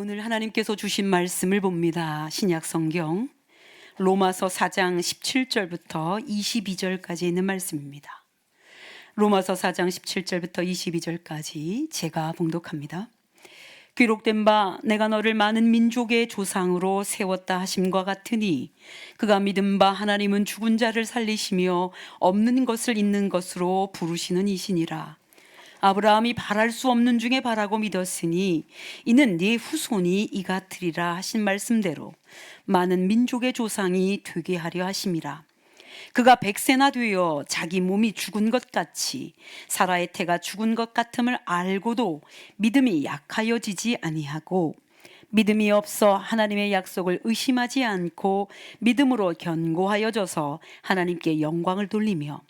오늘 하나님께서 주신 말씀을 봅니다. 신약 성경 로마서 4장 17절부터 22절까지 있는 말씀입니다. 로마서 4장 17절부터 22절까지 제가 봉독합니다. 기록된 바 내가 너를 많은 민족의 조상으로 세웠다 하심과 같으니 그가 믿은 바 하나님은 죽은 자를 살리시며 없는 것을 있는 것으로 부르시는 이시니라. 아브라함이 바랄 수 없는 중에 바라고 믿었으니 이는 네 후손이 이같으리라 하신 말씀대로 많은 민족의 조상이 되게 하려 하심이라. 그가 100세나 되어 자기 몸이 죽은 것 같이 사라의 태가 죽은 것 같음을 알고도 믿음이 약하여지지 아니하고 믿음이 없어 하나님의 약속을 의심하지 않고 믿음으로 견고하여져서 하나님께 영광을 돌리며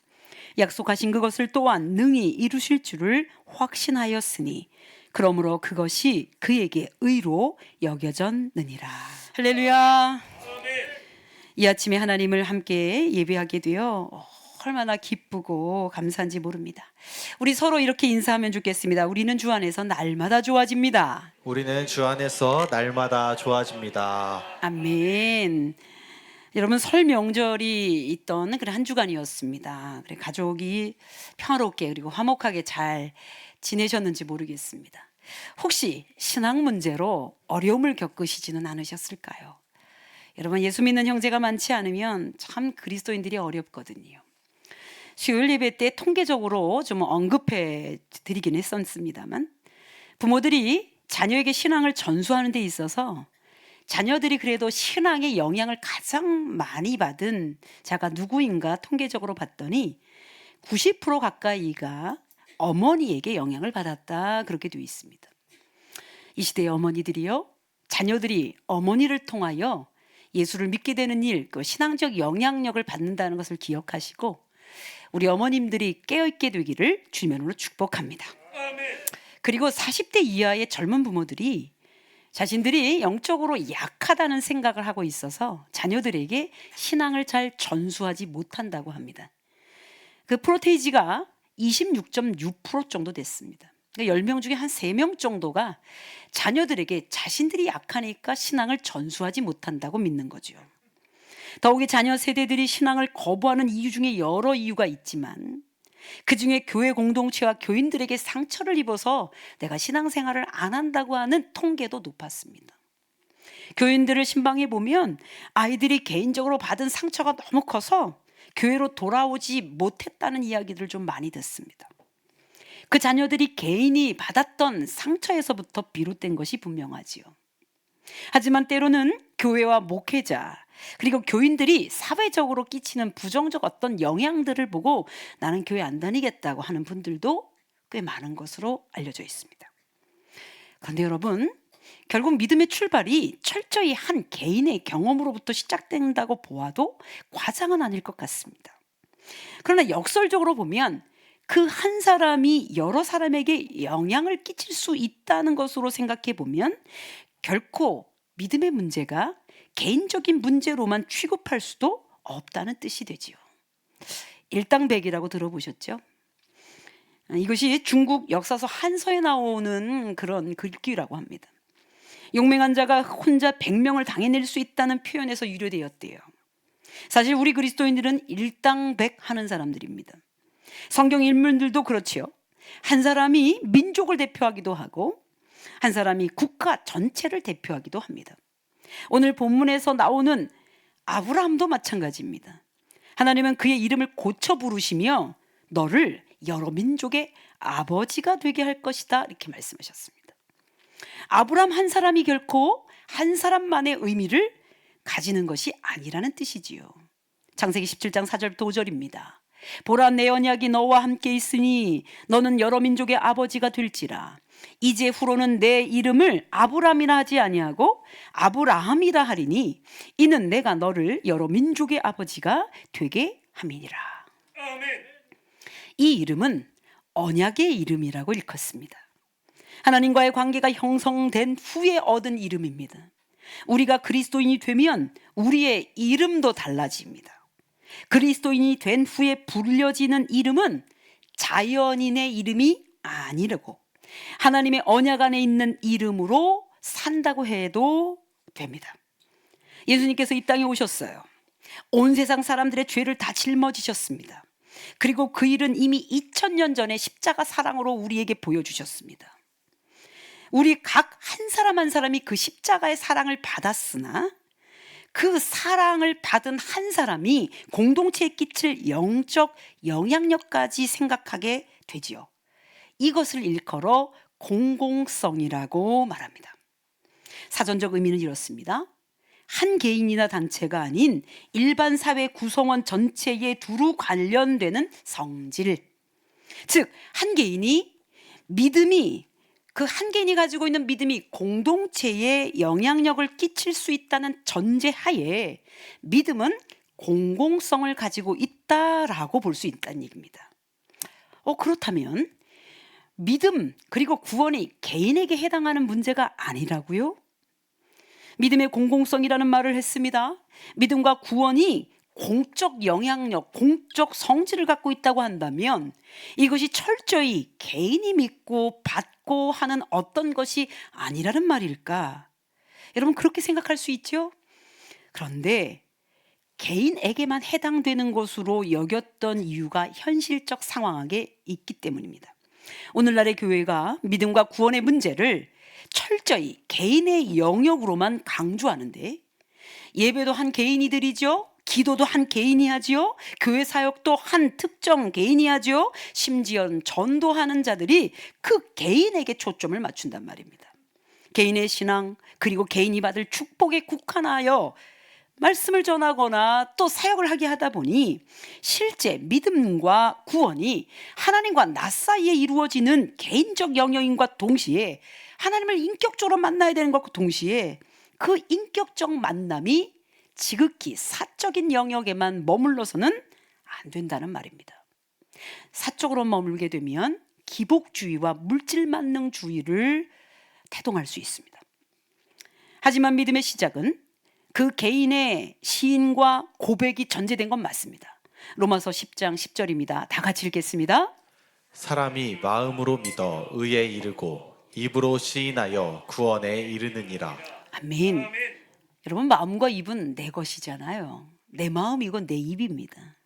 약속하신 그것을 또한 능히 이루실 줄을 확신하였으니 그러므로 그것이 그에게 의로 여겨졌느니라. 할렐루야. 이 아침에 하나님을 함께 예배하게 되어 얼마나 기쁘고 감사한지 모릅니다. 우리 서로 이렇게 인사하면 좋겠습니다. 우리는 주 안에서 날마다 좋아집니다. 우리는 주 안에서 날마다 좋아집니다. 아멘. 여러분, 설 명절이 있던 그런 한 주간이었습니다. 그래 가족이 평화롭게 그리고 화목하게 잘 지내셨는지 모르겠습니다. 혹시 신앙 문제로 어려움을 겪으시지는 않으셨을까요? 여러분, 예수 믿는 형제가 많지 않으면 참 그리스도인들이 어렵거든요. 수요일 예배 때 통계적으로 좀 언급해 드리긴 했었습니다만 부모들이 자녀에게 신앙을 전수하는 데 있어서 자녀들이 그래도 신앙의 영향을 가장 많이 받은 자가 누구인가 통계적으로 봤더니 90% 가까이가 어머니에게 영향을 받았다, 그렇게 되어 있습니다. 이 시대의 어머니들이요, 자녀들이 어머니를 통하여 예수를 믿게 되는 일, 그 신앙적 영향력을 받는다는 것을 기억하시고 우리 어머님들이 깨어있게 되기를 주님으로 축복합니다. 그리고 40대 이하의 젊은 부모들이 자신들이 영적으로 약하다는 생각을 하고 있어서 자녀들에게 신앙을 잘 전수하지 못한다고 합니다. 그 프로테이지가 26.6% 정도 됐습니다. 그러니까 10명 중에 한 3명 정도가 자녀들에게 자신들이 약하니까 신앙을 전수하지 못한다고 믿는 거죠. 더욱이 자녀 세대들이 신앙을 거부하는 이유 중에 여러 이유가 있지만 그중에 교회 공동체와 교인들에게 상처를 입어서 내가 신앙생활을 안 한다고 하는 통계도 높았습니다. 교인들을 신방해 보면 아이들이 개인적으로 받은 상처가 너무 커서 교회로 돌아오지 못했다는 이야기들을 좀 많이 듣습니다. 그 자녀들이 개인이 받았던 상처에서부터 비롯된 것이 분명하지요. 하지만 때로는 교회와 목회자 그리고 교인들이 사회적으로 끼치는 부정적 어떤 영향들을 보고 나는 교회 안 다니겠다고 하는 분들도 꽤 많은 것으로 알려져 있습니다. 그런데 여러분, 결국 믿음의 출발이 철저히 한 개인의 경험으로부터 시작된다고 보아도 과장은 아닐 것 같습니다. 그러나 역설적으로 보면 그 한 사람이 여러 사람에게 영향을 끼칠 수 있다는 것으로 생각해 보면 결코 믿음의 문제가 개인적인 문제로만 취급할 수도 없다는 뜻이 되지요. 일당백이라고 들어보셨죠? 이것이 중국 역사서 한서에 나오는 그런 글귀라고 합니다. 용맹한 자가 혼자 100명을 당해낼 수 있다는 표현에서 유래되었대요. 사실 우리 그리스도인들은 일당백 하는 사람들입니다. 성경 인물들도 그렇지요. 한 사람이 민족을 대표하기도 하고 한 사람이 국가 전체를 대표하기도 합니다. 오늘 본문에서 나오는 아브라함도 마찬가지입니다. 하나님은 그의 이름을 고쳐 부르시며 너를 여러 민족의 아버지가 되게 할 것이다, 이렇게 말씀하셨습니다. 아브라함 한 사람이 결코 한 사람만의 의미를 가지는 것이 아니라는 뜻이지요. 창세기 17장 4절부터 5절입니다. 보라, 내 언약이 너와 함께 있으니 너는 여러 민족의 아버지가 될지라. 이제 후로는 내 이름을 아브람이라 하지 아니하고 아브라함이라 하리니 이는 내가 너를 여러 민족의 아버지가 되게 함이니라. 이 이름은 언약의 이름이라고 일컫습니다. 하나님과의 관계가 형성된 후에 얻은 이름입니다. 우리가 그리스도인이 되면 우리의 이름도 달라집니다. 그리스도인이 된 후에 불려지는 이름은 자연인의 이름이 아니라고 하나님의 언약 안에 있는 이름으로 산다고 해도 됩니다. 예수님께서 이 땅에 오셨어요. 온 세상 사람들의 죄를 다 짊어지셨습니다. 그리고 그 일은 이미 2000년 전에 십자가 사랑으로 우리에게 보여주셨습니다. 우리 각 한 사람 한 사람이 그 십자가의 사랑을 받았으나 그 사랑을 받은 한 사람이 공동체에 끼칠 영적 영향력까지 생각하게 되지요. 이것을 일컬어 공공성이라고 말합니다. 사전적 의미는 이렇습니다. 한 개인이나 단체가 아닌 일반 사회 구성원 전체에 두루 관련되는 성질. 즉, 한 개인이 그 한 개인이 가지고 있는 믿음이 공동체에 영향력을 끼칠 수 있다는 전제하에 믿음은 공공성을 가지고 있다라고 볼 수 있다는 얘기입니다. 그렇다면 믿음 그리고 구원이 개인에게 해당하는 문제가 아니라고요? 믿음의 공공성이라는 말을 했습니다. 믿음과 구원이 공적 영향력, 공적 성질을 갖고 있다고 한다면 이것이 철저히 개인이 믿고 받고 하는 어떤 것이 아니라는 말일까? 여러분 그렇게 생각할 수 있죠? 그런데 개인에게만 해당되는 것으로 여겼던 이유가 현실적 상황에 있기 때문입니다. 오늘날의 교회가 믿음과 구원의 문제를 철저히 개인의 영역으로만 강조하는데 예배도 한 개인이 드리죠. 기도도 한 개인이 하지요. 교회 사역도 한 특정 개인이 하지요. 심지어 전도하는 자들이 그 개인에게 초점을 맞춘단 말입니다. 개인의 신앙 그리고 개인이 받을 축복에 국한하여 말씀을 전하거나 또 사역을 하게 하다 보니 실제 믿음과 구원이 하나님과 나 사이에 이루어지는 개인적 영역인과 동시에 하나님을 인격적으로 만나야 되는 것과 동시에 그 인격적 만남이 지극히 사적인 영역에만 머물러서는 안 된다는 말입니다. 사적으로 머물게 되면 기복주의와 물질만능주의를 태동할 수 있습니다. 하지만 믿음의 시작은 그 개인의 시인과 고백이 전제된 건 맞습니다. 로마서 10장 10절입니다. 다 같이 읽겠습니다. 사람이 마음으로 믿어 의에 이르고 입으로 시인하여 구원에 이르느니라. 아멘. 여러분 마음과 입은 내 것이잖아요. 내 마음이고 내 입입니다.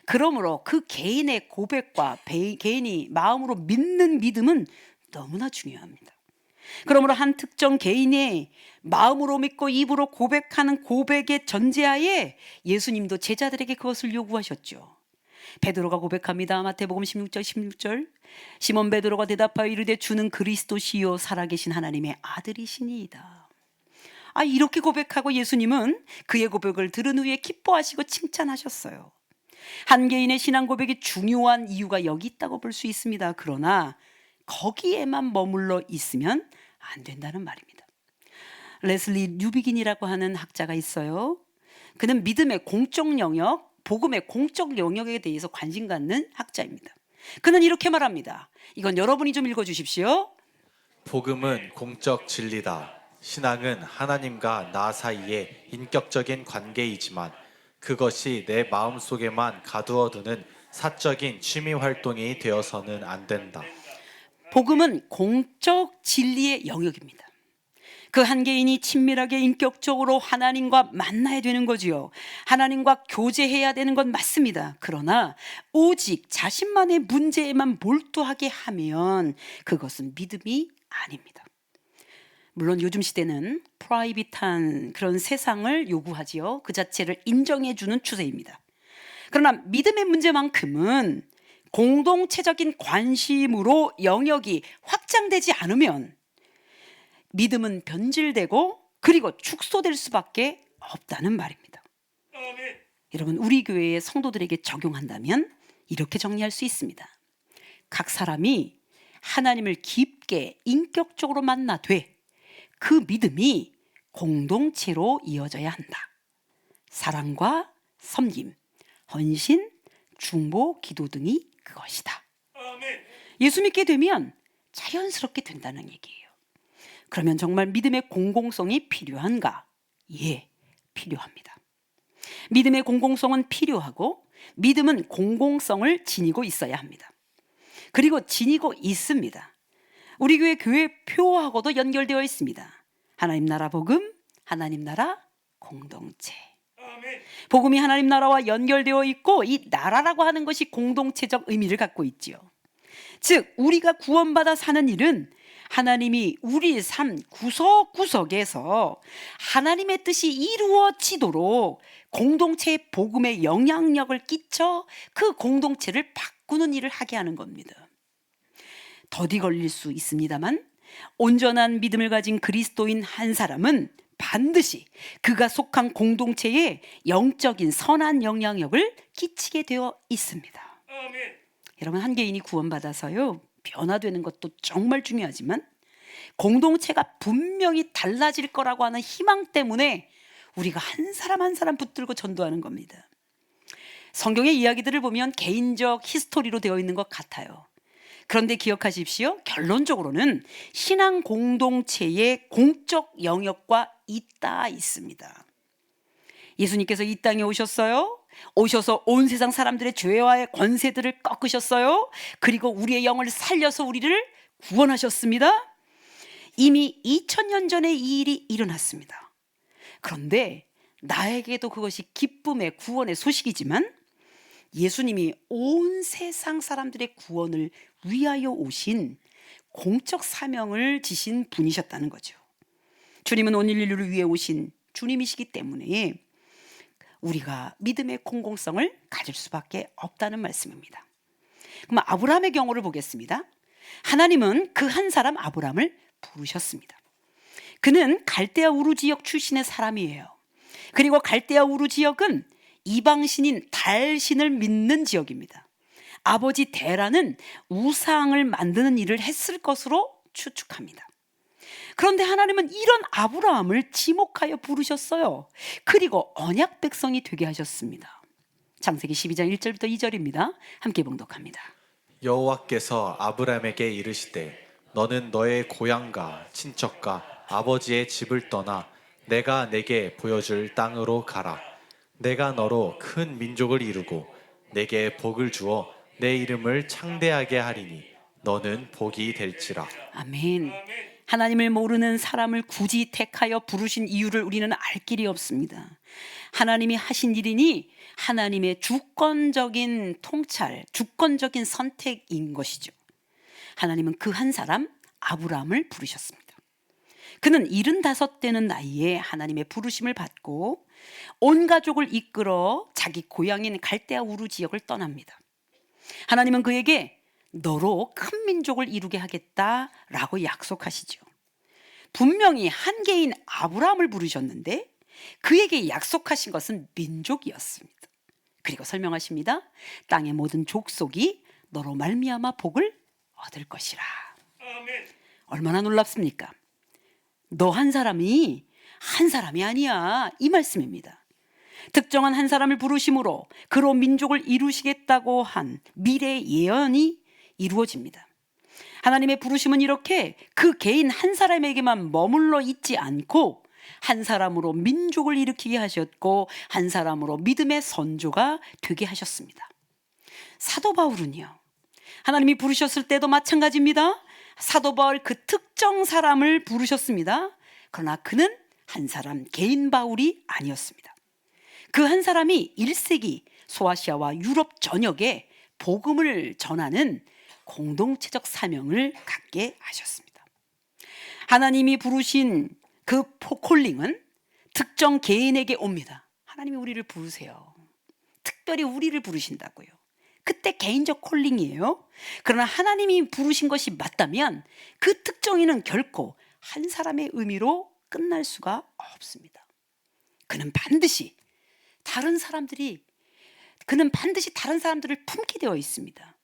그러므로 그 개인의 고백과 개인이 마음으로 믿는 믿음은 너무나 중요합니다. 그러므로 한 특정 개인의 마음으로 믿고 입으로 고백하는 고백의 전제하에 예수님도 제자들에게 그것을 요구하셨죠. 베드로가 고백합니다. 마태복음 16절 16절 시몬 베드로가 대답하여 이르되 주는 그리스도시요 살아계신 하나님의 아들이시니이다. 이렇게 고백하고 예수님은 그의 고백을 들은 후에 기뻐하시고 칭찬하셨어요. 한 개인의 신앙 고백이 중요한 이유가 여기 있다고 볼 수 있습니다. 그러나 거기에만 머물러 있으면 안 된다는 말입니다. 레슬리 뉴비긴이라고 하는 학자가 있어요. 그는 믿음의 공적 영역, 복음의 공적 영역에 대해서 관심 갖는 학자입니다. 그는 이렇게 말합니다. 이건 여러분이 좀 읽어주십시오. 복음은 공적 진리다. 신앙은 하나님과 나 사이의 인격적인 관계이지만 그것이 내 마음속에만 가두어두는 사적인 취미 활동이 되어서는 안 된다. 복음은 공적 진리의 영역입니다. 그 한 개인이 친밀하게 인격적으로 하나님과 만나야 되는 거지요. 하나님과 교제해야 되는 건 맞습니다. 그러나 오직 자신만의 문제에만 몰두하게 하면 그것은 믿음이 아닙니다. 물론 요즘 시대는 프라이빗한 그런 세상을 요구하지요. 그 자체를 인정해주는 추세입니다. 그러나 믿음의 문제만큼은 공동체적인 관심으로 영역이 확장되지 않으면 믿음은 변질되고 그리고 축소될 수밖에 없다는 말입니다. 여러분 우리 교회의 성도들에게 적용한다면 이렇게 정리할 수 있습니다. 각 사람이 하나님을 깊게 인격적으로 만나되 그 믿음이 공동체로 이어져야 한다. 사랑과 섬김, 헌신, 중보, 기도 등이 그것이다. 예수 믿게 되면 자연스럽게 된다는 얘기예요. 그러면 정말 믿음의 공공성이 필요한가? 예, 필요합니다. 믿음의 공공성은 필요하고 믿음은 공공성을 지니고 있어야 합니다. 그리고 지니고 있습니다. 우리 교회 교회표하고도 연결되어 있습니다. 하나님 나라 복음, 하나님 나라 공동체. 복음이 하나님 나라와 연결되어 있고 이 나라라고 하는 것이 공동체적 의미를 갖고 있지요. 즉 우리가 구원받아 사는 일은 하나님이 우리 삶 구석구석에서 하나님의 뜻이 이루어지도록 공동체의 복음의 영향력을 끼쳐 그 공동체를 바꾸는 일을 하게 하는 겁니다. 더디 걸릴 수 있습니다만 온전한 믿음을 가진 그리스도인 한 사람은 반드시 그가 속한 공동체에 영적인 선한 영향력을 끼치게 되어 있습니다. 여러분, 한 개인이 구원받아서요 변화되는 것도 정말 중요하지만 공동체가 분명히 달라질 거라고 하는 희망 때문에 우리가 한 사람 한 사람 붙들고 전도하는 겁니다. 성경의 이야기들을 보면 개인적 히스토리로 되어 있는 것 같아요. 그런데 기억하십시오. 결론적으로는 신앙 공동체의 공적 영역과 있다 있습니다. 예수님께서 이 땅에 오셨어요. 오셔서 온 세상 사람들의 죄와의 권세들을 꺾으셨어요. 그리고 우리의 영을 살려서 우리를 구원하셨습니다. 이미 2000년 전에 이 일이 일어났습니다. 그런데 나에게도 그것이 기쁨의 구원의 소식이지만 예수님이 온 세상 사람들의 구원을 위하여 오신 공적 사명을 지신 분이셨다는 거죠. 주님은 온 인류를 위해 오신 주님이시기 때문에 우리가 믿음의 공공성을 가질 수밖에 없다는 말씀입니다. 그럼 아브라함의 경우를 보겠습니다. 하나님은 그 한 사람 아브라함을 부르셨습니다. 그는 갈대아 우르 지역 출신의 사람이에요. 그리고 갈대아 우르 지역은 이방신인 달신을 믿는 지역입니다. 아버지 데라는 우상을 만드는 일을 했을 것으로 추측합니다. 그런데 하나님은 이런 아브라함을 지목하여 부르셨어요. 그리고 언약 백성이 되게 하셨습니다. 창세기 12장 1절부터 2절입니다. 함께 봉독합니다. 여호와께서 아브라함에게 이르시되 너는 너의 고향과 친척과 아버지의 집을 떠나 내가 내게 보여줄 땅으로 가라. 내가 너로 큰 민족을 이루고 내게 복을 주어 내 이름을 창대하게 하리니 너는 복이 될지라. 아멘. 하나님을 모르는 사람을 굳이 택하여 부르신 이유를 우리는 알 길이 없습니다. 하나님이 하신 일이니 하나님의 주권적인 통찰, 주권적인 선택인 것이죠. 하나님은 그 한 사람 아브라함을 부르셨습니다. 그는 75되는 나이에 하나님의 부르심을 받고 온 가족을 이끌어 자기 고향인 갈대아 우르 지역을 떠납니다. 하나님은 그에게 너로 큰 민족을 이루게 하겠다라고 약속하시죠. 분명히 한 개인 아브라함을 부르셨는데 그에게 약속하신 것은 민족이었습니다. 그리고 설명하십니다. 땅의 모든 족속이 너로 말미암아 복을 얻을 것이라. 아멘. 얼마나 놀랍습니까? 너 한 사람이 아니야, 이 말씀입니다. 특정한 한 사람을 부르심으로 그로 민족을 이루시겠다고 한 미래의 예언이 이루어집니다. 하나님의 부르심은 이렇게 그 개인 한 사람에게만 머물러 있지 않고 한 사람으로 민족을 일으키게 하셨고 한 사람으로 믿음의 선조가 되게 하셨습니다. 사도 바울은요, 하나님이 부르셨을 때도 마찬가지입니다. 사도 바울 그 특정 사람을 부르셨습니다. 그러나 그는 한 사람 개인 바울이 아니었습니다. 그 한 사람이 1세기 소아시아와 유럽 전역에 복음을 전하는 공동체적 사명을 갖게 하셨습니다. 하나님이 부르신 그 콜링은 특정 개인에게 옵니다. 하나님이 우리를 부르세요. 특별히 우리를 부르신다고요. 그때 개인적 콜링이에요. 그러나 하나님이 부르신 것이 맞다면 그 특정인은 결코 한 사람의 의미로 끝날 수가 없습니다. 그는 반드시 다른 사람들을 품게 되어 있습니다.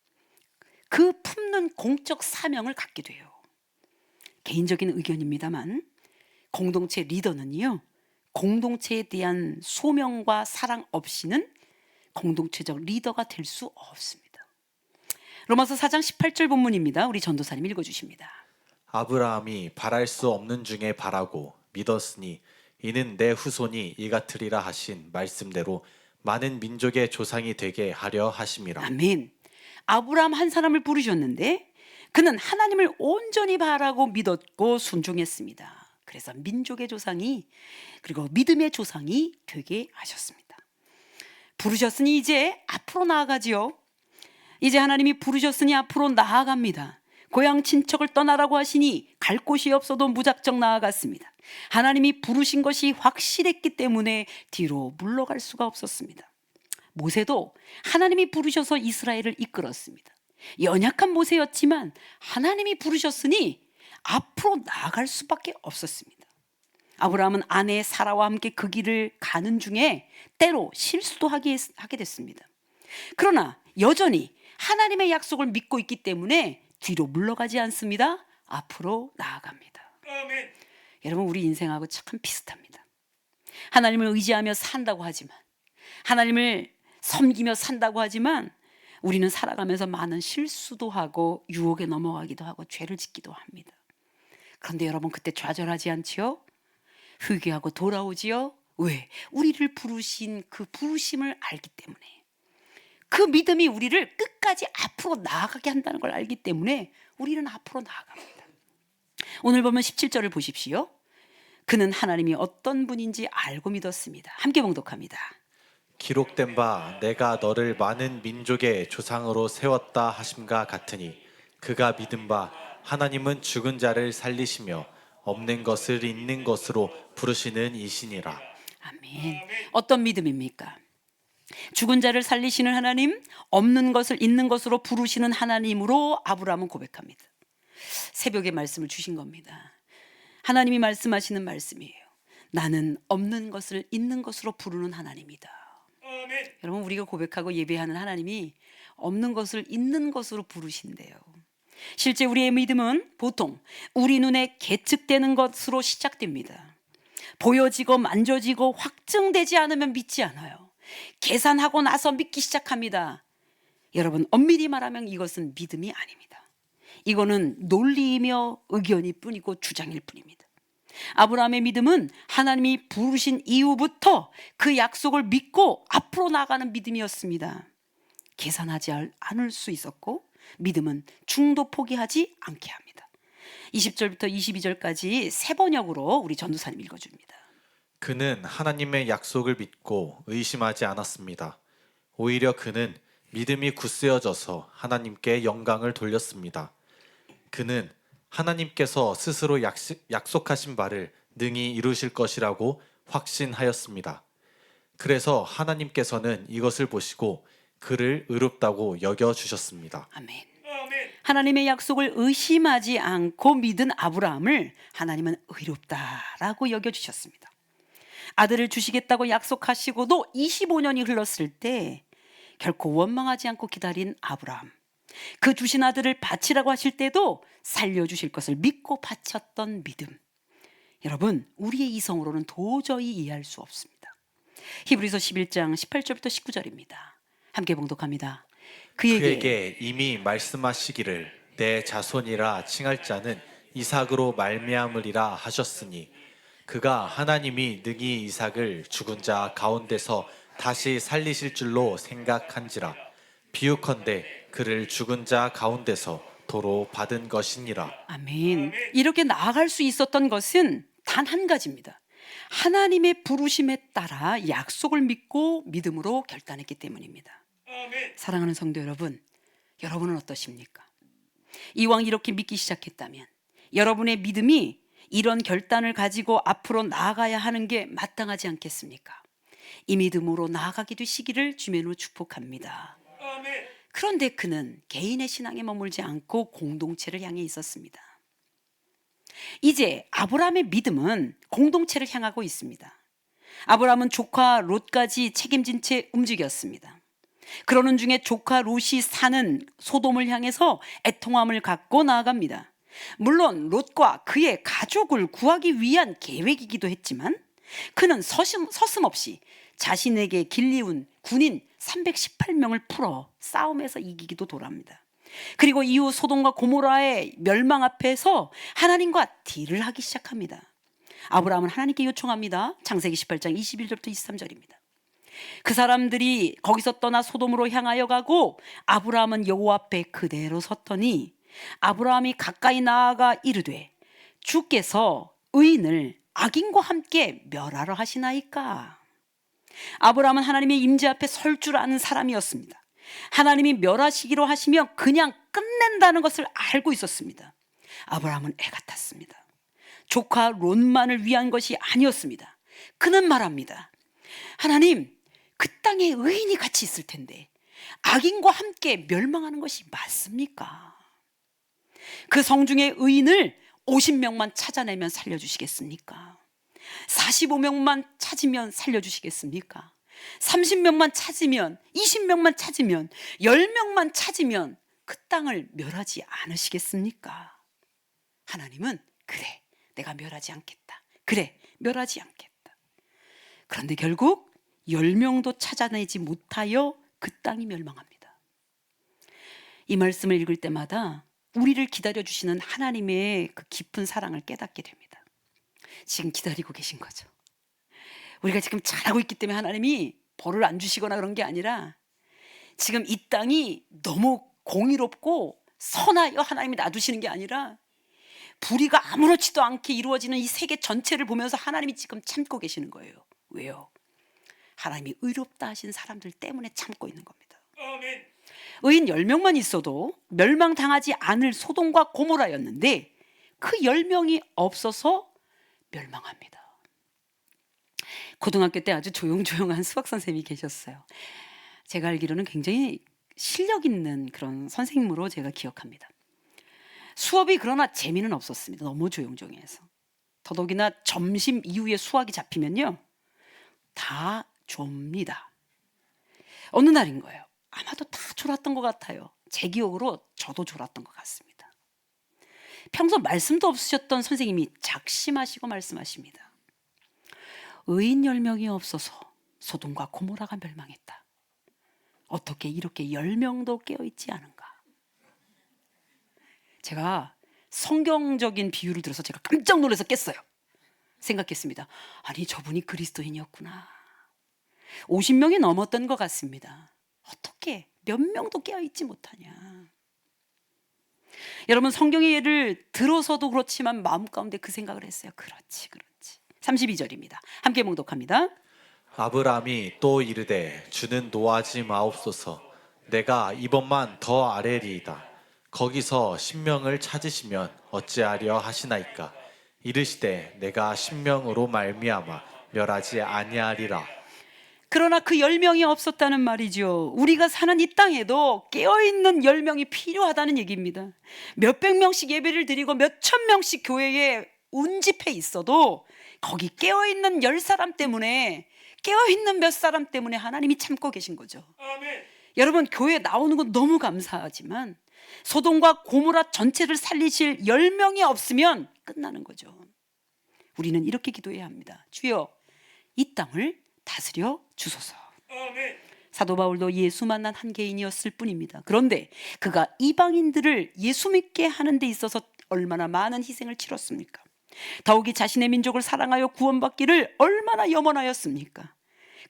그 품는 공적 사명을 갖게 돼요. 개인적인 의견입니다만 공동체 리더는요, 공동체에 대한 소명과 사랑 없이는 공동체적 리더가 될 수 없습니다. 로마서 4장 18절 본문입니다. 우리 전도사님 읽어주십니다. 아브라함이 바랄 수 없는 중에 바라고 믿었으니 이는 내 후손이 이같으리라 하신 말씀대로 많은 민족의 조상이 되게 하려 하심이라. 아멘. 아브라함 한 사람을 부르셨는데 그는 하나님을 온전히 바라고 믿었고 순종했습니다. 그래서 민족의 조상이 그리고 믿음의 조상이 되게 하셨습니다. 부르셨으니 이제 앞으로 나아가지요. 이제 하나님이 부르셨으니 앞으로 나아갑니다. 고향 친척을 떠나라고 하시니 갈 곳이 없어도 무작정 나아갔습니다. 하나님이 부르신 것이 확실했기 때문에 뒤로 물러갈 수가 없었습니다. 모세도 하나님이 부르셔서 이스라엘을 이끌었습니다. 연약한 모세였지만 하나님이 부르셨으니 앞으로 나아갈 수밖에 없었습니다. 아브라함은 아내 사라와 함께 그 길을 가는 중에 때로 실수도 하게 됐습니다. 그러나 여전히 하나님의 약속을 믿고 있기 때문에 뒤로 물러가지 않습니다. 앞으로 나아갑니다. 아멘. 여러분, 우리 인생하고 참 비슷합니다. 하나님을 의지하며 산다고 하지만, 하나님을 섬기며 산다고 하지만 우리는 살아가면서 많은 실수도 하고 유혹에 넘어가기도 하고 죄를 짓기도 합니다. 그런데 여러분, 그때 좌절하지 않지요? 회개하고 돌아오지요? 왜? 우리를 부르신 그 부르심을 알기 때문에, 그 믿음이 우리를 끝까지 앞으로 나아가게 한다는 걸 알기 때문에 우리는 앞으로 나아갑니다. 오늘 보면 17절을 보십시오. 그는 하나님이 어떤 분인지 알고 믿었습니다. 함께 봉독합니다. 기록된 바 내가 너를 많은 민족의 조상으로 세웠다 하심과 같으니 그가 믿은 바 하나님은 죽은 자를 살리시며 없는 것을 있는 것으로 부르시는 이시니라. 아멘. 어떤 믿음입니까? 죽은 자를 살리시는 하나님, 없는 것을 있는 것으로 부르시는 하나님으로 아브라함은 고백합니다. 새벽에 말씀을 주신 겁니다. 하나님이 말씀하시는 말씀이에요. 나는 없는 것을 있는 것으로 부르는 하나님이다. 아멘. 여러분, 우리가 고백하고 예배하는 하나님이 없는 것을 있는 것으로 부르신대요. 실제 우리의 믿음은 보통 우리 눈에 계측되는 것으로 시작됩니다. 보여지고 만져지고 확증되지 않으면 믿지 않아요. 계산하고 나서 믿기 시작합니다. 여러분, 엄밀히 말하면 이것은 믿음이 아닙니다. 이거는 논리이며 의견일 뿐이고 주장일 뿐입니다. 아브라함의 믿음은 하나님이 부르신 이후부터 그 약속을 믿고 앞으로 나가는 믿음이었습니다. 계산하지 않을 수 있었고, 믿음은 중도 포기하지 않게 합니다. 20절부터 22절까지 세 번역으로 우리 전도사님 읽어줍니다. 그는 하나님의 약속을 믿고 의심하지 않았습니다. 오히려 그는 믿음이 굳세어져서 하나님께 영광을 돌렸습니다. 그는 하나님께서 스스로 약속하신 바를 능히 이루실 것이라고 확신하였습니다. 그래서 하나님께서는 이것을 보시고 그를 의롭다고 여겨주셨습니다. 아멘. 아멘. 하나님의 약속을 의심하지 않고 믿은 아브라함을 하나님은 의롭다라고 여겨주셨습니다. 아들을 주시겠다고 약속하시고도 25년이 흘렀을 때 결코 원망하지 않고 기다린 아브라함, 그 주신 아들을 바치라고 하실 때도 살려주실 것을 믿고 바쳤던 믿음. 여러분, 우리의 이성으로는 도저히 이해할 수 없습니다. 히브리서 11장 18절부터 19절입니다. 함께 봉독합니다. 그에게 이미 말씀하시기를 내 자손이라 칭할 자는 이삭으로 말미암으리라 하셨으니 그가 하나님이 능히 이삭을 죽은 자 가운데서 다시 살리실 줄로 생각한지라. 비유컨대 그를 죽은 자 가운데서 도로 받은 것이니라. 아멘. 이렇게 나아갈 수 있었던 것은 단 한 가지입니다. 하나님의 부르심에 따라 약속을 믿고 믿음으로 결단했기 때문입니다. 아멘. 사랑하는 성도 여러분, 여러분은 어떠십니까? 이왕 이렇게 믿기 시작했다면 여러분의 믿음이 이런 결단을 가지고 앞으로 나아가야 하는 게 마땅하지 않겠습니까? 이 믿음으로 나아가게 되시기를 주님으로 축복합니다. 아멘. 그런데 그는 개인의 신앙에 머물지 않고 공동체를 향해 있었습니다. 이제 아브라함의 믿음은 공동체를 향하고 있습니다. 아브라함은 조카 롯까지 책임진 채 움직였습니다. 그러는 중에 조카 롯이 사는 소돔을 향해서 애통함을 갖고 나아갑니다. 물론 롯과 그의 가족을 구하기 위한 계획이기도 했지만 그는 서슴없이 자신에게 길리운 군인 318명을 풀어 싸움에서 이기기도 돌아옵니다. 그리고 이후 소돔과 고모라의 멸망 앞에서 하나님과 딜을 하기 시작합니다. 아브라함은 하나님께 요청합니다. 창세기 18장 21절부터 23절입니다. 그 사람들이 거기서 떠나 소돔으로 향하여 가고 아브라함은 여호와 앞에 그대로 섰더니 아브라함이 가까이 나아가 이르되 주께서 의인을 악인과 함께 멸하러 하시나이까? 아브라함은 하나님의 임재 앞에 설 줄 아는 사람이었습니다. 하나님이 멸하시기로 하시면 그냥 끝낸다는 것을 알고 있었습니다. 아브라함은 애가 탔습니다. 조카 롯만을 위한 것이 아니었습니다. 그는 말합니다. 하나님, 그 땅에 의인이 같이 있을 텐데 악인과 함께 멸망하는 것이 맞습니까? 그 성중의 의인을 50명만 찾아내면 살려주시겠습니까? 45명만 찾으면 살려주시겠습니까? 30명만 찾으면, 20명만 찾으면, 10명만 찾으면 그 땅을 멸하지 않으시겠습니까? 하나님은 그래, 내가 멸하지 않겠다. 그래, 멸하지 않겠다. 그런데 결국 10명도 찾아내지 못하여 그 땅이 멸망합니다. 이 말씀을 읽을 때마다 우리를 기다려주시는 하나님의 그 깊은 사랑을 깨닫게 됩니다. 지금 기다리고 계신 거죠. 우리가 지금 잘하고 있기 때문에 하나님이 벌을 안 주시거나 그런 게 아니라 지금 이 땅이 너무 공의롭고 선하여 하나님이 놔두시는 게 아니라 불의가 아무렇지도 않게 이루어지는 이 세계 전체를 보면서 하나님이 지금 참고 계시는 거예요. 왜요? 하나님이 의롭다 하신 사람들 때문에 참고 있는 겁니다. 아멘. 의인 10명만 있어도 멸망당하지 않을 소돔과 고모라였는데 그 10명이 없어서 멸망합니다. 고등학교 때 아주 조용조용한 수학 선생님이 계셨어요. 제가 알기로는 굉장히 실력 있는 그런 선생님으로 제가 기억합니다. 수업이 그러나 재미는 없었습니다. 너무 조용조용해서. 더더욱이나 점심 이후에 수학이 잡히면요, 다 좁니다. 어느 날인 거예요. 아마도 다 졸았던 것 같아요. 제 기억으로 저도 졸았던 것 같습니다. 평소 말씀도 없으셨던 선생님이 작심하시고 말씀하십니다. 의인 10명이 없어서 소돔과 고모라가 멸망했다. 어떻게 이렇게 10명도 깨어있지 않은가? 제가 성경적인 비유를 들어서 제가 깜짝 놀라서 깼어요. 생각했습니다. 아니, 저분이 그리스도인이었구나. 50명이 넘었던 것 같습니다. 어떻게 몇 명도 깨어있지 못하냐? 여러분, 성경의 예를 들어서도 그렇지만 마음 가운데 그 생각을 했어요. 그렇지. 32절입니다. 함께 봉독합니다. 아브라함이 또 이르되 주는 노하지 마옵소서. 내가 이번만 더 아뢰리이다. 거기서 10명을 찾으시면 어찌하려 하시나이까? 이르시되 내가 10명으로 말미암아 멸하지 아니하리라. 그러나 그 10명이 없었다는 말이죠. 우리가 사는 이 땅에도 깨어있는 10명이 필요하다는 얘기입니다. 몇백 명씩 예배를 드리고 몇천 명씩 교회에 운집해 있어도 거기 깨어있는 10사람 때문에, 깨어있는 몇 사람 때문에 하나님이 참고 계신 거죠. 아멘. 여러분, 교회 나오는 건 너무 감사하지만 소돔과 고모라 전체를 살리실 10명이 없으면 끝나는 거죠. 우리는 이렇게 기도해야 합니다. 주여, 이 땅을 다스려 주소서. 아멘. 사도 바울도 예수 만난 한 개인이었을 뿐입니다. 그런데 그가 이방인들을 예수 믿게 하는 데 있어서 얼마나 많은 희생을 치렀습니까? 더욱이 자신의 민족을 사랑하여 구원받기를 얼마나 염원하였습니까?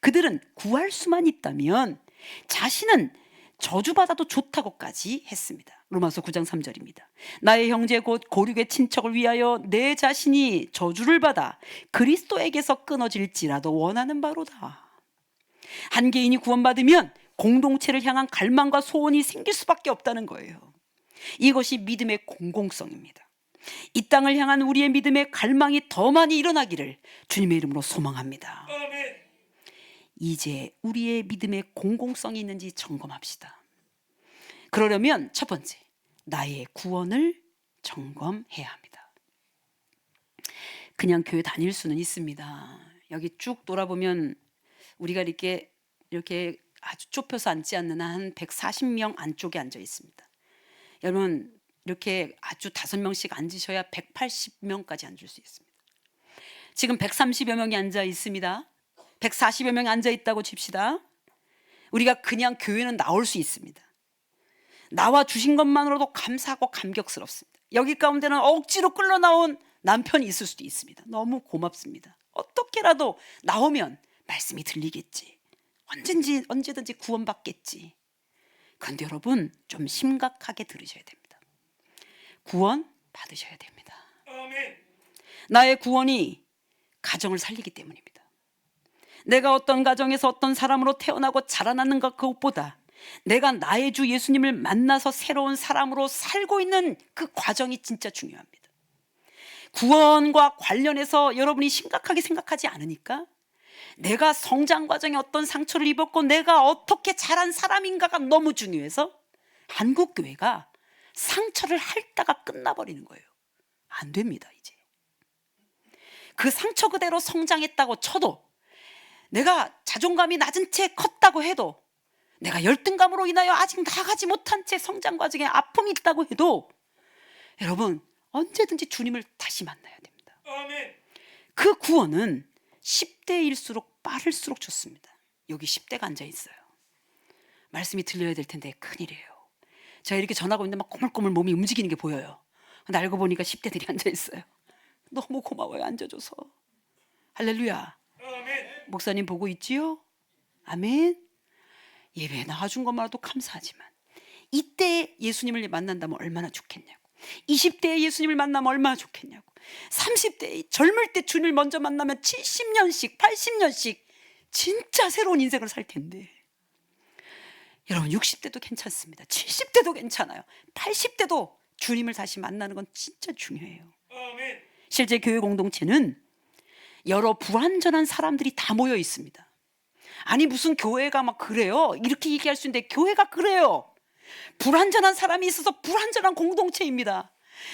그들은 구할 수만 있다면 자신은 저주받아도 좋다고까지 했습니다. 로마서 9장 3절입니다. 나의 형제 곧 고륙의 친척을 위하여 내 자신이 저주를 받아 그리스도에게서 끊어질지라도 원하는 바로다. 한 개인이 구원받으면 공동체를 향한 갈망과 소원이 생길 수밖에 없다는 거예요. 이것이 믿음의 공공성입니다. 이 땅을 향한 우리의 믿음의 갈망이 더 많이 일어나기를 주님의 이름으로 소망합니다. 아멘. 이제 우리의 믿음의 공공성이 있는지 점검합시다. 그러려면 첫 번째, 나의 구원을 점검해야 합니다. 그냥 교회 다닐 수는 있습니다. 여기 쭉 돌아보면 우리가 이렇게 아주 좁혀서 앉지 않는 한 140명 안쪽에 앉아 있습니다. 여러분, 이렇게 아주 5명씩 앉으셔야 180명까지 앉을 수 있습니다. 지금 130여 명이 앉아 있습니다. 140여 명이 앉아 있다고 칩시다. 우리가 그냥 교회는 나올 수 있습니다. 나와 주신 것만으로도 감사하고 감격스럽습니다. 여기 가운데는 억지로 끌러 나온 남편이 있을 수도 있습니다. 너무 고맙습니다. 어떻게라도 나오면 말씀이 들리겠지. 언제든지 구원받겠지. 그런데 여러분, 좀 심각하게 들으셔야 됩니다. 구원 받으셔야 됩니다. 아멘. 나의 구원이 가정을 살리기 때문입니다. 내가 어떤 가정에서 어떤 사람으로 태어나고 자라났는가 그것보다 내가 나의 주 예수님을 만나서 새로운 사람으로 살고 있는 그 과정이 진짜 중요합니다. 구원과 관련해서 여러분이 심각하게 생각하지 않으니까 내가 성장 과정에 어떤 상처를 입었고 내가 어떻게 자란 사람인가가 너무 중요해서 한국 교회가 상처를 핥다가 끝나버리는 거예요. 안 됩니다. 이제 그 상처 그대로 성장했다고 쳐도, 내가 자존감이 낮은 채 컸다고 해도, 내가 열등감으로 인하여 아직 나가지 못한 채 성장 과정에 아픔이 있다고 해도 여러분 언제든지 주님을 다시 만나야 됩니다. 아멘. 그 구원은 10대일수록 빠를수록 좋습니다. 여기 10대가 앉아 있어요. 말씀이 들려야 될 텐데 큰일이에요. 제가 이렇게 전하고 있는데 막 꼬물꼬물 몸이 움직이는 게 보여요. 근데 알고 보니까 10대들이 앉아 있어요. 너무 고마워요, 앉아줘서. 할렐루야. 아멘. 목사님 보고 있지요? 아멘. 예배 나와준 것만으로도 감사하지만 이때 예수님을 만난다면 얼마나 좋겠냐고, 20대에 예수님을 만나면 얼마나 좋겠냐고, 30대 젊을 때 주님을 먼저 만나면 70년씩 80년씩 진짜 새로운 인생을 살 텐데, 여러분 60대도 괜찮습니다. 70대도 괜찮아요. 80대도 주님을 다시 만나는 건 진짜 중요해요. 아멘. 실제 교회 공동체는 여러 불완전한 사람들이 다 모여 있습니다. 아니 무슨 교회가 막 그래요? 이렇게 얘기할 수 있는데 교회가 그래요. 불완전한 사람이 있어서 불완전한 공동체입니다.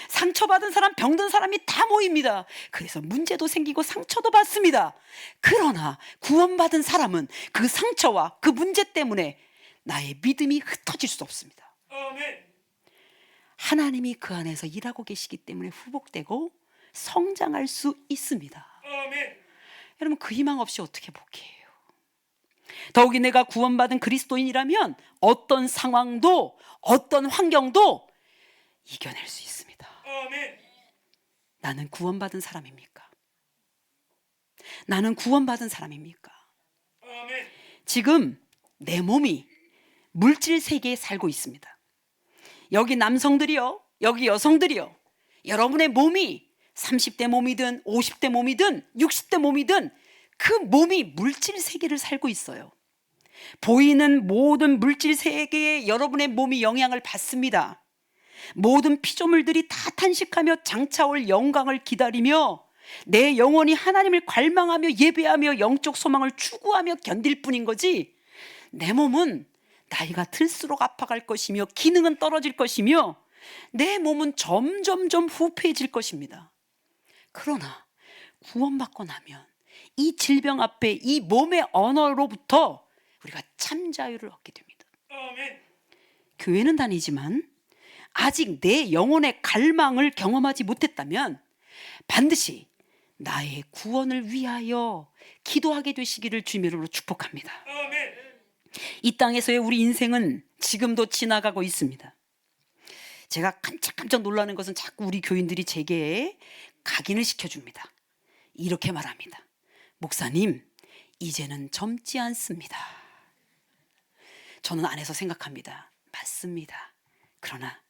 상처받은 사람, 병든 사람이 다 모입니다. 그래서 문제도 생기고 상처도 받습니다. 그러나 구원받은 사람은 그 상처와 그 문제 때문에 나의 믿음이 흩어질 수 없습니다. 아멘. 하나님이 그 안에서 일하고 계시기 때문에 회복되고 성장할 수 있습니다. 아멘. 여러분 그 희망 없이 어떻게 복해요? 더욱이 내가 구원받은 그리스도인이라면 어떤 상황도 어떤 환경도 이겨낼 수 있습니다. 아멘. 나는 구원받은 사람입니까? 나는 구원받은 사람입니까? 아멘. 지금 내 몸이 물질 세계에 살고 있습니다. 여기 남성들이요, 여기 여성들이요, 여러분의 몸이 30대 몸이든 50대 몸이든 60대 몸이든 그 몸이 물질 세계를 살고 있어요. 보이는 모든 물질 세계에 여러분의 몸이 영향을 받습니다. 모든 피조물들이 다 탄식하며 장차올 영광을 기다리며 내 영혼이 하나님을 갈망하며 예배하며 영적 소망을 추구하며 견딜 뿐인 거지, 내 몸은 나이가 들수록 아파갈 것이며 기능은 떨어질 것이며 내 몸은 점점점 후패해질 것입니다. 그러나 구원받고 나면 이 질병 앞에 이 몸의 언어로부터 우리가 참 자유를 얻게 됩니다. 아멘. 교회는 다니지만 아직 내 영혼의 갈망을 경험하지 못했다면 반드시 나의 구원을 위하여 기도하게 되시기를 주님의 이름으로 축복합니다. 아멘. 이 땅에서의 우리 인생은 지금도 지나가고 있습니다. 제가 깜짝깜짝 놀라는 것은 자꾸 우리 교인들이 제게 각인을 시켜줍니다. 이렇게 말합니다. 목사님, 이제는 젊지 않습니다. 저는 안에서 생각합니다. 맞습니다. 그러나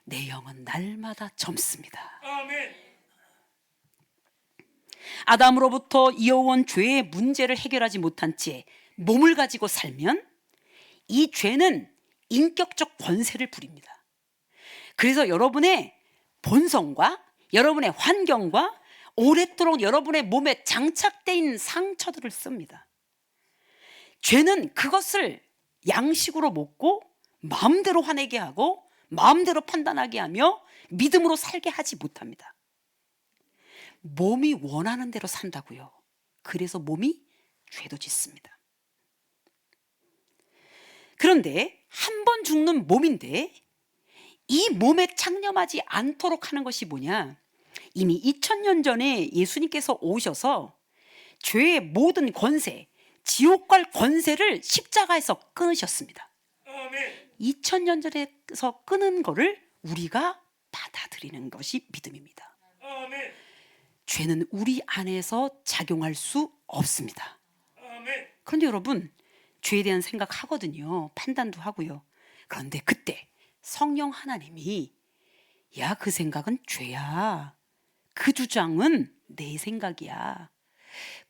내 영은 날마다 젊습니다. 아멘. 아담으로부터 이어온 죄의 문제를 해결하지 못한 채 몸을 가지고 살면 이 죄는 인격적 권세를 부립니다. 그래서 여러분의 본성과 여러분의 환경과 오랫도록 여러분의 몸에 장착되어 있는 상처들을 씁니다. 죄는 그것을 양식으로 먹고 마음대로 화내게 하고 마음대로 판단하게 하며 믿음으로 살게 하지 못합니다. 몸이 원하는 대로 산다고요. 그래서 몸이 죄도 짓습니다. 그런데 한 번 죽는 몸인데 이 몸에 창념하지 않도록 하는 것이 뭐냐? 이미 2000년 전에 예수님께서 오셔서 죄의 모든 권세, 지옥 갈 권세를 십자가에서 끊으셨습니다. 아멘. 2000년 전에서 끊은 거를 우리가 받아들이는 것이 믿음입니다. 아멘. 죄는 우리 안에서 작용할 수 없습니다. 아멘. 그런데 여러분, 죄에 대한 생각하거든요. 판단도 하고요. 그런데 그때 성령 하나님이 야, 그 생각은 죄야. 그 주장은 내 생각이야.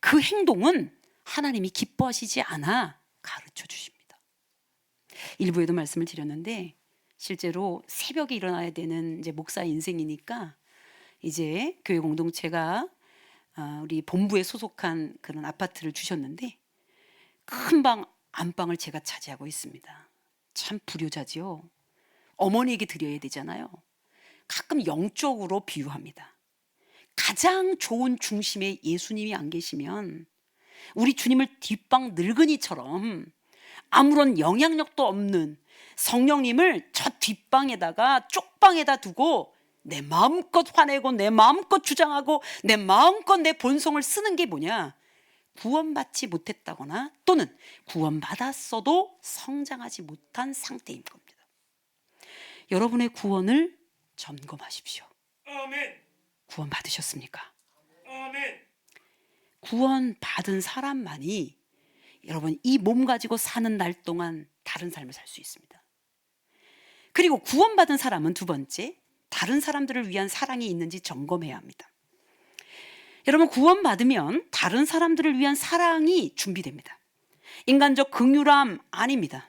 그 행동은 하나님이 기뻐하시지 않아 가르쳐 주십니다. 일부에도 말씀을 드렸는데 실제로 새벽에 일어나야 되는 이제 목사의 인생이니까 이제 교회 공동체가 우리 본부에 소속한 그런 아파트를 주셨는데 큰 방 안방을 제가 차지하고 있습니다. 참 불효자지요. 어머니에게 드려야 되잖아요. 가끔 영적으로 비유합니다. 가장 좋은 중심에 예수님이 안 계시면 우리 주님을 뒷방 늙은이처럼 아무런 영향력도 없는 성령님을 저 뒷방에다가 쪽방에다 두고 내 마음껏 화내고 내 마음껏 주장하고 내 마음껏 내 본성을 쓰는 게 뭐냐? 구원받지 못했다거나 또는 구원받았어도 성장하지 못한 상태인 겁니다. 여러분의 구원을 점검하십시오. 아멘. 구원 받으셨습니까? 아멘. 구원 받은 사람만이 여러분 이 몸 가지고 사는 날 동안 다른 삶을 살 수 있습니다. 그리고 구원받은 사람은 두 번째, 다른 사람들을 위한 사랑이 있는지 점검해야 합니다. 여러분 구원받으면 다른 사람들을 위한 사랑이 준비됩니다. 인간적 긍휼함 아닙니다.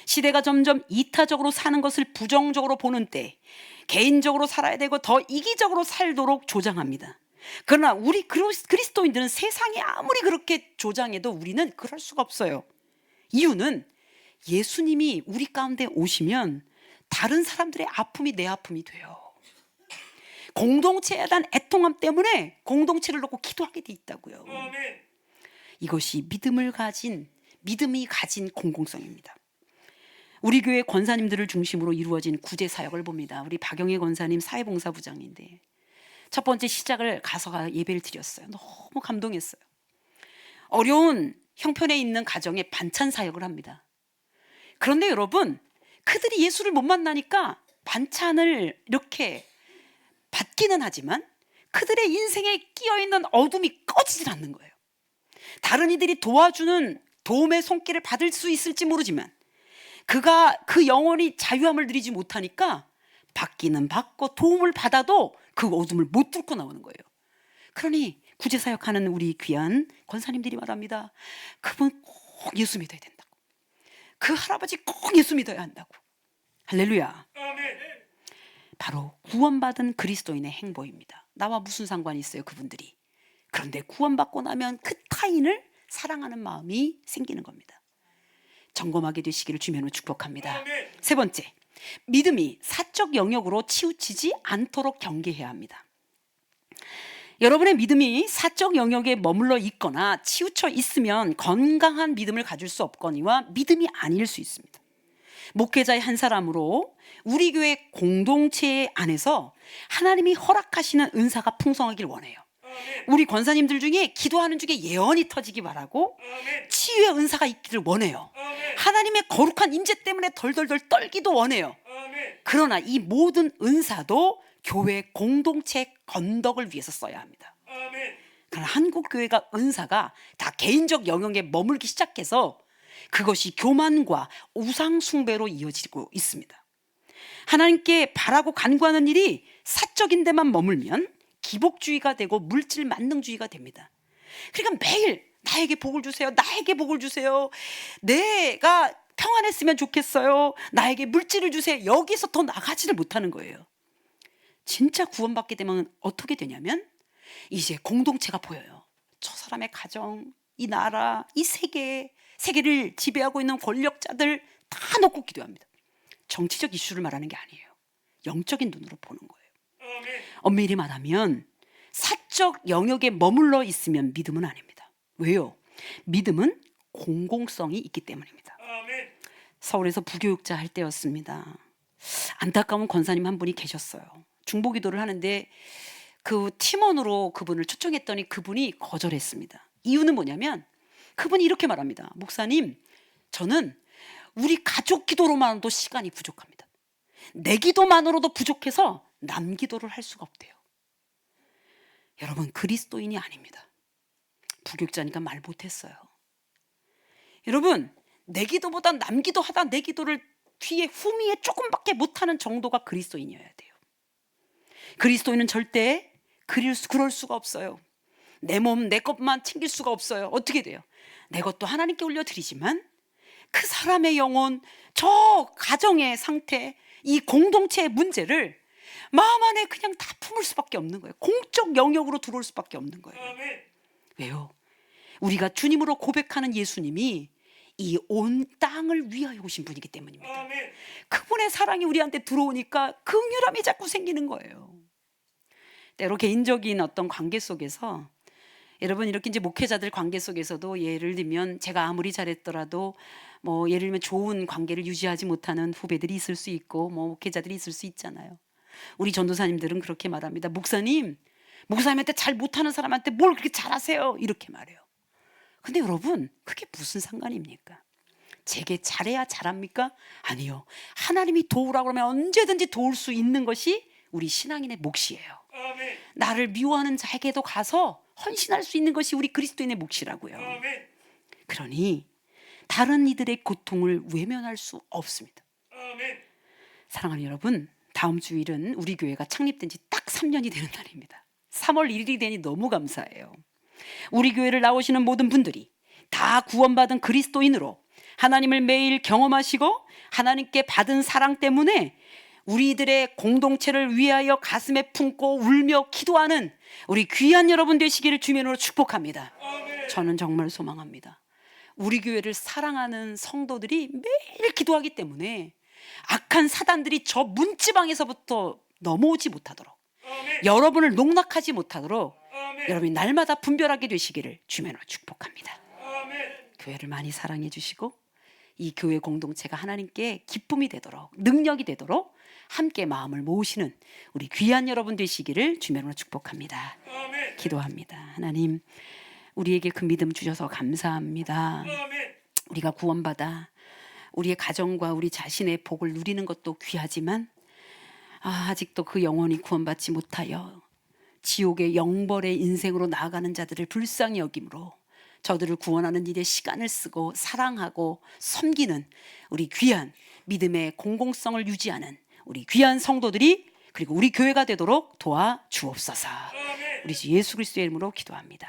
시대가 점점 이타적으로 사는 것을 부정적으로 보는 때 개인적으로 살아야 되고 더 이기적으로 살도록 조장합니다. 그러나 우리 그리스도인들은 세상이 아무리 그렇게 조장해도 우리는 그럴 수가 없어요. 이유는 예수님이 우리 가운데 오시면 다른 사람들의 아픔이 내 아픔이 돼요. 공동체에 대한 애통함 때문에 공동체를 놓고 기도하게 돼 있다고요. 아멘. 이것이 믿음이 가진 공공성입니다. 우리 교회 권사님들을 중심으로 이루어진 구제 사역을 봅니다. 우리 박영애 권사님 사회봉사부장인데 첫 번째 시작을 가서 예배를 드렸어요. 너무 감동했어요. 어려운 형편에 있는 가정에 반찬 사역을 합니다. 그런데 여러분, 그들이 예수를 못 만나니까 반찬을 이렇게 받기는 하지만 그들의 인생에 끼어있는 어둠이 꺼지질 않는 거예요. 다른 이들이 도와주는 도움의 손길을 받을 수 있을지 모르지만 그가 그 영혼이 자유함을 누리지 못하니까 받기는 받고 도움을 받아도 그 어둠을 못 뚫고 나오는 거예요. 그러니 구제사역하는 우리 귀한 권사님들이 말합니다. 그분 꼭 예수 믿어야 된다고. 그 할아버지 꼭 예수 믿어야 한다고. 할렐루야. 아멘. 바로 구원받은 그리스도인의 행보입니다. 나와 무슨 상관이 있어요 그분들이. 그런데 구원받고 나면 그 타인을 사랑하는 마음이 생기는 겁니다. 점검하게 되시기를 주님으로 축복합니다. 아멘. 세 번째, 믿음이 사적 영역으로 치우치지 않도록 경계해야 합니다. 여러분의 믿음이 사적 영역에 머물러 있거나 치우쳐 있으면 건강한 믿음을 가질 수 없거니와 믿음이 아닐 수 있습니다. 목회자의 한 사람으로 우리 교회 공동체 안에서 하나님이 허락하시는 은사가 풍성하길 원해요. 아멘. 우리 권사님들 중에 기도하는 중에 예언이 터지기 바라고 아멘. 치유의 은사가 있기를 원해요. 아멘. 하나님의 거룩한 임재 때문에 덜덜덜 떨기도 원해요. 아멘. 그러나 이 모든 은사도 교회 공동체 건덕을 위해서 써야 합니다. 아멘. 그러나 한국 교회가 은사가 다 개인적 영역에 머물기 시작해서 그것이 교만과 우상 숭배로 이어지고 있습니다. 하나님께 바라고 간구하는 일이 사적인 데만 머물면 기복주의가 되고 물질 만능주의가 됩니다. 그러니까 매일 나에게 복을 주세요. 나에게 복을 주세요. 내가 평안했으면 좋겠어요. 나에게 물질을 주세요. 여기서 더 나가지를 못하는 거예요. 진짜 구원받게 되면 어떻게 되냐면 이제 공동체가 보여요. 저 사람의 가정, 이 나라, 이 세계를 지배하고 있는 권력자들 다 놓고 기도합니다. 정치적 이슈를 말하는 게 아니에요. 영적인 눈으로 보는 거예요. 아멘. 엄밀히 말하면 사적 영역에 머물러 있으면 믿음은 아닙니다. 왜요? 믿음은 공공성이 있기 때문입니다. 아멘. 서울에서 부교육자 할 때였습니다. 안타까운 권사님 한 분이 계셨어요. 중보기도를 하는데 그 팀원으로 그분을 초청했더니 그분이 거절했습니다. 이유는 뭐냐면 그분이 이렇게 말합니다. 목사님, 저는 우리 가족 기도로만도 시간이 부족합니다. 내 기도만으로도 부족해서 남 기도를 할 수가 없대요. 여러분, 그리스도인이 아닙니다. 부교육자니까 말 못했어요. 여러분, 내 기도보다 남 기도하다 내 기도를 뒤에 후미에 조금밖에 못하는 정도가 그리스도인이어야 돼요. 그리스도인은 절대 그럴 수가 없어요. 내 몸, 내 것만 챙길 수가 없어요. 어떻게 돼요? 내 것도 하나님께 올려드리지만 그 사람의 영혼, 저 가정의 상태, 이 공동체의 문제를 마음 안에 그냥 다 품을 수밖에 없는 거예요. 공적 영역으로 들어올 수밖에 없는 거예요. 아멘. 왜요? 우리가 주님으로 고백하는 예수님이 이 온 땅을 위하여 오신 분이기 때문입니다. 아멘. 그분의 사랑이 우리한테 들어오니까 긍휼함이 자꾸 생기는 거예요. 때로 개인적인 어떤 관계 속에서 여러분 이렇게 이제 목회자들 관계 속에서도 예를 들면 제가 아무리 잘했더라도 뭐 예를 들면 좋은 관계를 유지하지 못하는 후배들이 있을 수 있고 뭐 목회자들이 있을 수 있잖아요. 우리 전도사님들은 그렇게 말합니다. 목사님한테 잘 못하는 사람한테 뭘 그렇게 잘하세요? 이렇게 말해요. 근데 여러분 그게 무슨 상관입니까? 제게 잘해야 잘합니까? 아니요. 하나님이 도우라고 하면 언제든지 도울 수 있는 것이 우리 신앙인의 몫이에요. 아멘. 나를 미워하는 자에게도 가서 헌신할 수 있는 것이 우리 그리스도인의 몫이라고요. 아멘. 그러니 다른 이들의 고통을 외면할 수 없습니다. 아멘. 사랑하는 여러분, 다음 주일은 우리 교회가 창립된 지 딱 3년이 되는 날입니다. 3월 1일이 되니 너무 감사해요. 우리 교회를 나오시는 모든 분들이 다 구원받은 그리스도인으로 하나님을 매일 경험하시고 하나님께 받은 사랑 때문에 우리들의 공동체를 위하여 가슴에 품고 울며 기도하는 우리 귀한 여러분 되시기를 주님으로 축복합니다. 아멘. 저는 정말 소망합니다. 우리 교회를 사랑하는 성도들이 매일 기도하기 때문에 악한 사단들이 저 문지방에서부터 넘어오지 못하도록 아멘. 여러분을 농락하지 못하도록 아멘. 여러분이 날마다 분별하게 되시기를 주님으로 축복합니다. 아멘. 교회를 많이 사랑해 주시고 이 교회 공동체가 하나님께 기쁨이 되도록 능력이 되도록 함께 마음을 모으시는 우리 귀한 여러분 되시기를 주님으로 축복합니다. 아멘. 기도합니다. 하나님 우리에게 그 믿음 주셔서 감사합니다. 아멘. 우리가 구원받아 우리의 가정과 우리 자신의 복을 누리는 것도 귀하지만 아직도 그 영혼이 구원받지 못하여 지옥의 영벌의 인생으로 나아가는 자들을 불쌍히 여김으로 저들을 구원하는 일에 시간을 쓰고 사랑하고 섬기는 우리 귀한 믿음의 공공성을 유지하는 우리 귀한 성도들이 그리고 우리 교회가 되도록 도와 주옵소서. 아멘. 우리 주 예수 그리스도의 이름으로 기도합니다.